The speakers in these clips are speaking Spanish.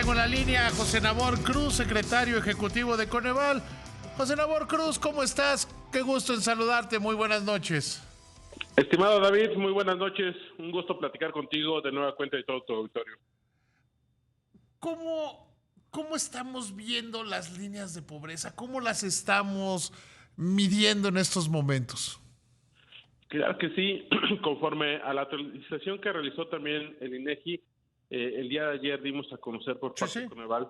tengo en la línea a José Nabor Cruz, secretario ejecutivo de Coneval. José Nabor Cruz, ¿cómo estás? Qué gusto en saludarte, muy buenas noches. Estimado David, muy buenas noches. Un gusto platicar contigo de nueva cuenta y todo tu auditorio. ¿Cómo estamos viendo las líneas de pobreza? ¿Cómo las estamos midiendo en estos momentos? Claro que sí, conforme a la actualización que realizó también el INEGI, el día de ayer dimos a conocer por parte de Coneval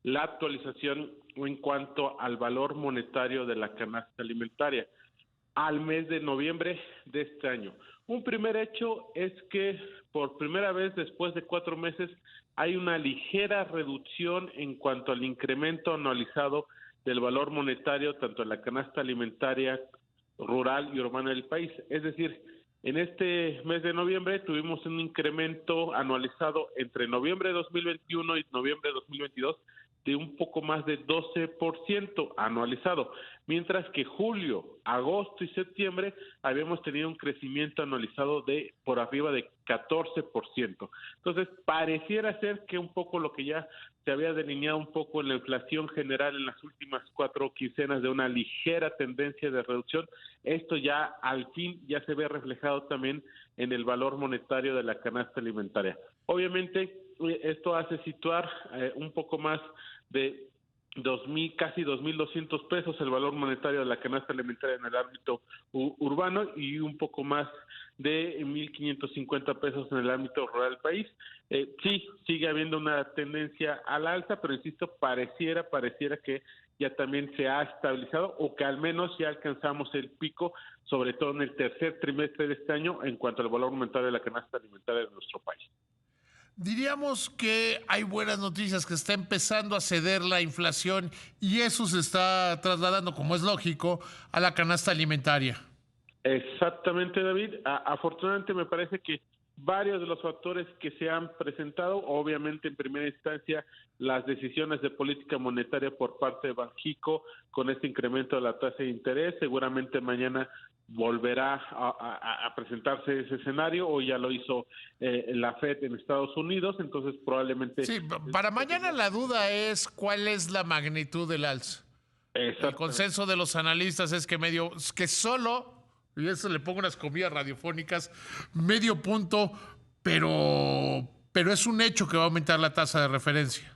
la actualización en cuanto al valor monetario de la canasta alimentaria al mes de noviembre de este año. Un primer hecho es que por primera vez después de 4 meses hay una ligera reducción en cuanto al incremento anualizado del valor monetario tanto en la canasta alimentaria rural y urbana del país. Es decir, en este mes de noviembre tuvimos un incremento anualizado entre noviembre de 2021 y noviembre de 2022 de un poco más de 12% anualizado, mientras que julio, agosto y septiembre habíamos tenido un crecimiento anualizado de por arriba de 14%. Entonces, pareciera ser que un poco lo que ya se había delineado un poco en la inflación general en las últimas 4 quincenas de una ligera tendencia de reducción, esto ya al fin ya se ve reflejado también en el valor monetario de la canasta alimentaria. Obviamente, esto hace situar un poco más de casi 2,200 pesos el valor monetario de la canasta alimentaria en el ámbito urbano y un poco más de 1,550 pesos en el ámbito rural del país. Sí, sigue habiendo una tendencia a la alza, pero insisto, pareciera que ya también se ha estabilizado o que al menos ya alcanzamos el pico, sobre todo en el tercer trimestre de este año, en cuanto al valor monetario de la canasta alimentaria de nuestro país. Diríamos que hay buenas noticias, que está empezando a ceder la inflación y eso se está trasladando, como es lógico, a la canasta alimentaria. Exactamente, David. Afortunadamente me parece que varios de los factores que se han presentado, obviamente en primera instancia las decisiones de política monetaria por parte de Banxico con este incremento de la tasa de interés, seguramente mañana volverá a presentarse ese escenario, o ya lo hizo la FED en Estados Unidos, entonces probablemente... Sí, para mañana la duda es cuál es la magnitud del alza. El consenso de los analistas es que solo, y eso le pongo unas comillas radiofónicas, medio punto, pero es un hecho que va a aumentar la tasa de referencia.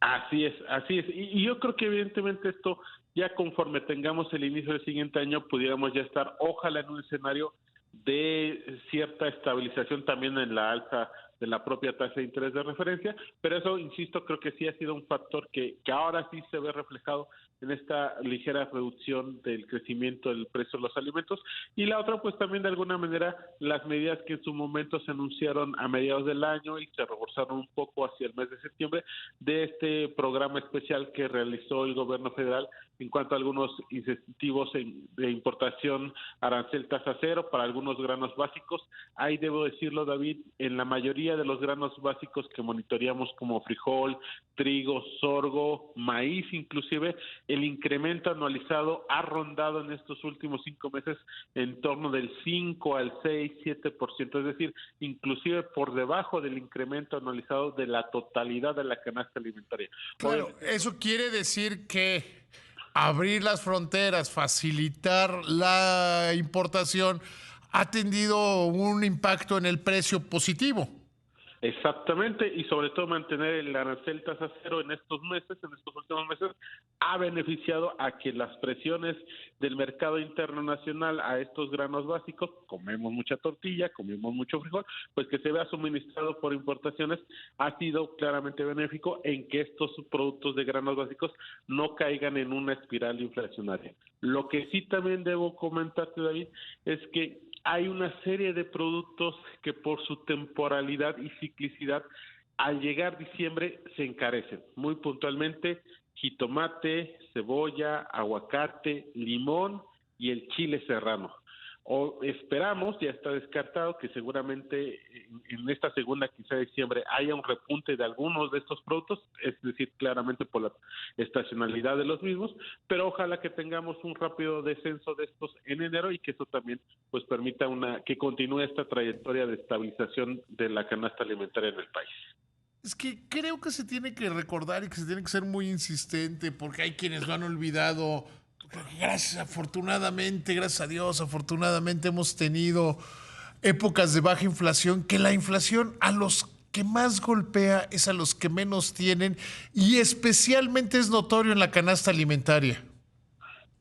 Así es, así es. Y yo creo que evidentemente esto, ya conforme tengamos el inicio del siguiente año, pudiéramos ya estar, ojalá, en un escenario de cierta estabilización también en la alza de la propia tasa de interés de referencia, pero eso, insisto, creo que sí ha sido un factor que ahora sí se ve reflejado en esta ligera reducción del crecimiento del precio de los alimentos. Y la otra, pues también de alguna manera, las medidas que en su momento se anunciaron a mediados del año y se reforzaron un poco hacia el mes de septiembre, de este programa especial que realizó el gobierno federal en cuanto a algunos incentivos de importación, arancel tasa cero para algunos granos básicos. Ahí debo decirlo, David, en la mayoría de los granos básicos que monitoreamos, como frijol, trigo, sorgo, maíz inclusive, el incremento anualizado ha rondado en estos últimos 5 meses en torno del 5 al 6, 7%, es decir, inclusive por debajo del incremento anualizado de la totalidad de la canasta alimentaria. Claro, eso quiere decir que abrir las fronteras, facilitar la importación, ha tenido un impacto en el precio positivo. Exactamente, y sobre todo mantener el arancel tasa cero en estos últimos meses, ha beneficiado a que las presiones del mercado interno nacional a estos granos básicos, comemos mucha tortilla, comemos mucho frijol, pues que se vea suministrado por importaciones, ha sido claramente benéfico en que estos productos de granos básicos no caigan en una espiral inflacionaria. Lo que sí también debo comentarte, David, es que hay una serie de productos que por su temporalidad y ciclicidad, al llegar diciembre, se encarecen. Muy puntualmente, jitomate, cebolla, aguacate, limón y el chile serrano. O esperamos, ya está descartado, que seguramente en esta segunda quincena de diciembre haya un repunte de algunos de estos productos, es decir, claramente por la estacionalidad de los mismos, pero ojalá que tengamos un rápido descenso de estos en enero y que eso también pues permita que continúe esta trayectoria de estabilización de la canasta alimentaria en el país. Es que creo que se tiene que recordar y que se tiene que ser muy insistente porque hay quienes lo han olvidado. Gracias, afortunadamente, gracias a Dios, afortunadamente hemos tenido épocas de baja inflación, que la inflación a los que más golpea es a los que menos tienen y especialmente es notorio en la canasta alimentaria.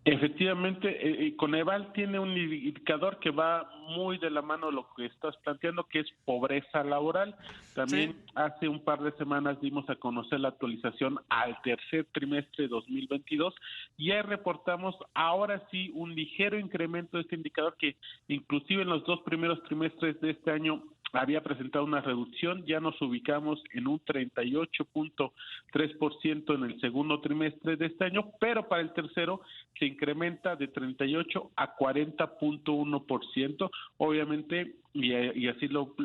Efectivamente, Coneval tiene un indicador que va muy de la mano de lo que estás planteando, que es pobreza laboral. Sí. También hace un par de semanas dimos a conocer la actualización al tercer trimestre de 2022 y ahí reportamos ahora sí un ligero incremento de este indicador que inclusive en los dos primeros trimestres de este año había presentado una reducción, ya nos ubicamos en un 38.3% en el segundo trimestre de este año, pero para el tercero se incrementa de 38 a 40.1%. Obviamente, y así lo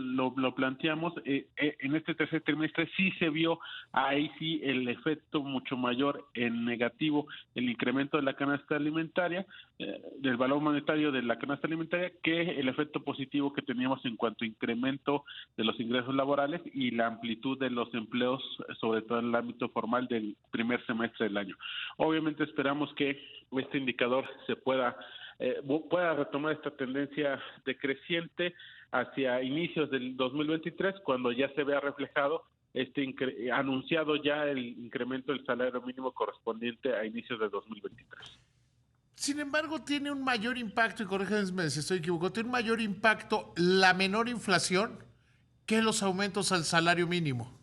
planteamos, en este tercer trimestre sí se vio ahí sí el efecto mucho mayor en negativo, el incremento de la canasta alimentaria, del valor monetario de la canasta alimentaria, que el efecto positivo que teníamos en cuanto a incremento de los ingresos laborales y la amplitud de los empleos, sobre todo en el ámbito formal del primer semestre del año. Obviamente esperamos que este indicador se pueda retomar esta tendencia decreciente hacia inicios del 2023, cuando ya se vea reflejado anunciado ya el incremento del salario mínimo correspondiente a inicios de 2023. Sin embargo, tiene un mayor impacto, y corrígeme si estoy equivocado, tiene un mayor impacto la menor inflación que los aumentos al salario mínimo.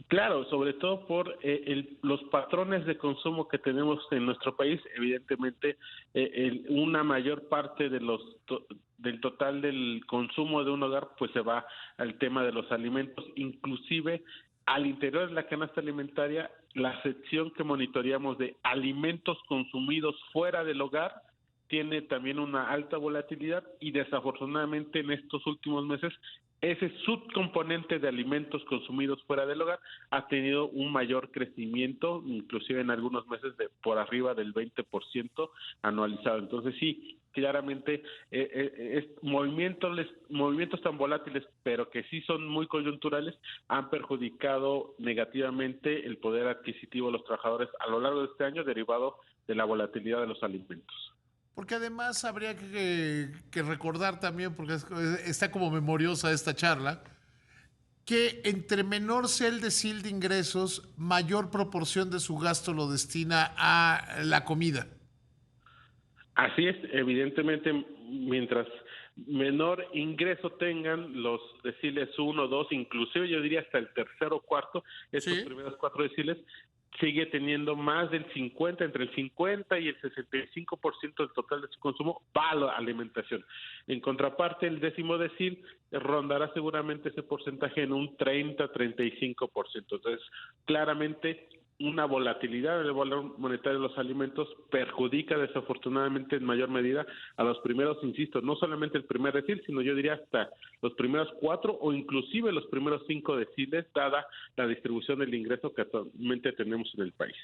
Claro, sobre todo por los patrones de consumo que tenemos en nuestro país. Evidentemente, una mayor parte de del total del consumo de un hogar pues se va al tema de los alimentos, inclusive al interior de la canasta alimentaria, la sección que monitoreamos de alimentos consumidos fuera del hogar tiene también una alta volatilidad y desafortunadamente en estos últimos meses ese subcomponente de alimentos consumidos fuera del hogar ha tenido un mayor crecimiento, inclusive en algunos meses por arriba del 20% anualizado. Entonces sí, claramente movimientos tan volátiles, pero que sí son muy coyunturales, han perjudicado negativamente el poder adquisitivo de los trabajadores a lo largo de este año derivado de la volatilidad de los alimentos. Porque además habría que recordar también, porque está como memoriosa esta charla, que entre menor sea el decil de ingresos, mayor proporción de su gasto lo destina a la comida. Así es, evidentemente, mientras menor ingreso tengan los deciles 1, 2, inclusive yo diría hasta el tercero o cuarto, estos primeros 4 deciles, sigue teniendo más del 50, entre el 50 y el 65% del total de su consumo va a la alimentación. En contraparte, el décimo decil rondará seguramente ese porcentaje en un 30-35%. Entonces, claramente una volatilidad del valor monetario de los alimentos perjudica desafortunadamente en mayor medida a los primeros, insisto, no solamente el primer decil, sino yo diría hasta los primeros 4 o inclusive los primeros 5 deciles, dada la distribución del ingreso que actualmente tenemos en el país.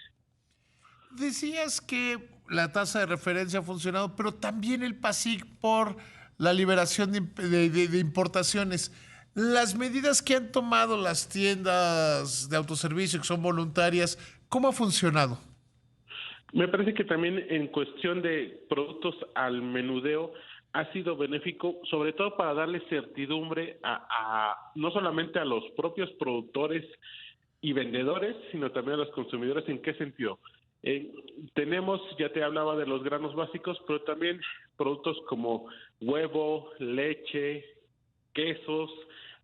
Decías que la tasa de referencia ha funcionado, pero también el PASIC por la liberación de importaciones. Las medidas que han tomado las tiendas de autoservicio, que son voluntarias, ¿cómo ha funcionado? Me parece que también en cuestión de productos al menudeo ha sido benéfico, sobre todo para darle certidumbre no solamente a los propios productores y vendedores, sino también a los consumidores. ¿En qué sentido? Tenemos, ya te hablaba de los granos básicos, pero también productos como huevo, leche, quesos,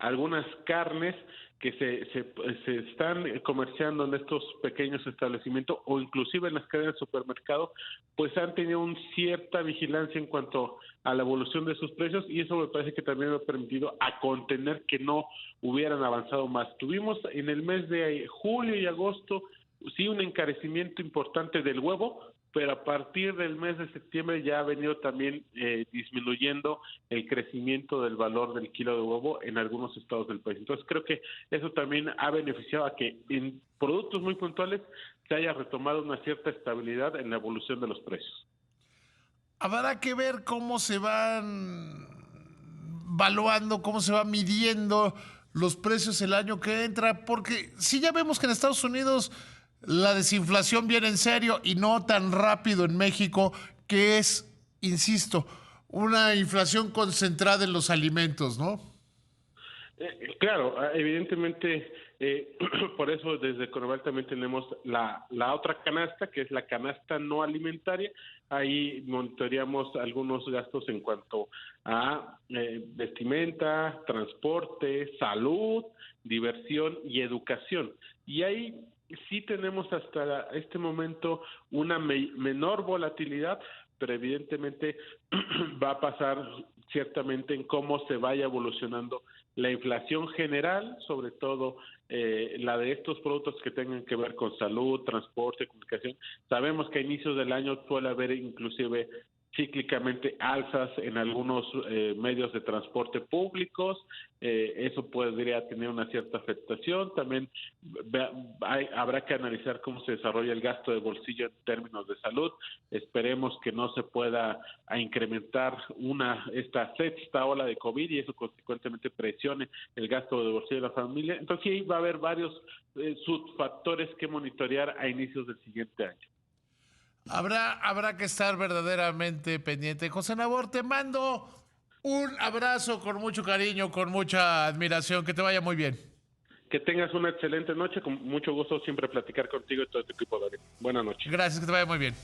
algunas carnes que se están comerciando en estos pequeños establecimientos o inclusive en las cadenas de supermercado, pues han tenido una cierta vigilancia en cuanto a la evolución de sus precios y eso me parece que también ha permitido a contener que no hubieran avanzado más. Tuvimos en el mes de julio y agosto sí un encarecimiento importante del huevo, pero a partir del mes de septiembre ya ha venido también disminuyendo el crecimiento del valor del kilo de huevo en algunos estados del país. Entonces creo que eso también ha beneficiado a que en productos muy puntuales se haya retomado una cierta estabilidad en la evolución de los precios. Habrá que ver cómo se van valuando, cómo se va midiendo los precios el año que entra, porque sí ya vemos que en Estados Unidos la desinflación viene en serio y no tan rápido en México, que es, insisto, una inflación concentrada en los alimentos, ¿no? Claro, evidentemente, por eso desde Coneval también tenemos la otra canasta, que es la canasta no alimentaria. Ahí monitoreamos algunos gastos en cuanto a vestimenta, transporte, salud, diversión y educación. Y ahí sí tenemos hasta este momento una menor volatilidad, pero evidentemente va a pasar ciertamente en cómo se vaya evolucionando la inflación general, sobre todo la de estos productos que tengan que ver con salud, transporte, comunicación. Sabemos que a inicios del año suele haber inclusive cíclicamente alzas en algunos medios de transporte públicos, eso podría tener una cierta afectación. También habrá que analizar cómo se desarrolla el gasto de bolsillo en términos de salud. Esperemos que no se pueda incrementar esta sexta ola de COVID y eso consecuentemente presione el gasto de bolsillo de la familia. Entonces sí va a haber varios subfactores que monitorear a inicios del siguiente año. Habrá que estar verdaderamente pendiente. José Nabor, te mando un abrazo con mucho cariño, con mucha admiración. Que te vaya muy bien. Que tengas una excelente noche. Con mucho gusto siempre platicar contigo y todo tu equipo, David. Buenas noches. Gracias, que te vaya muy bien.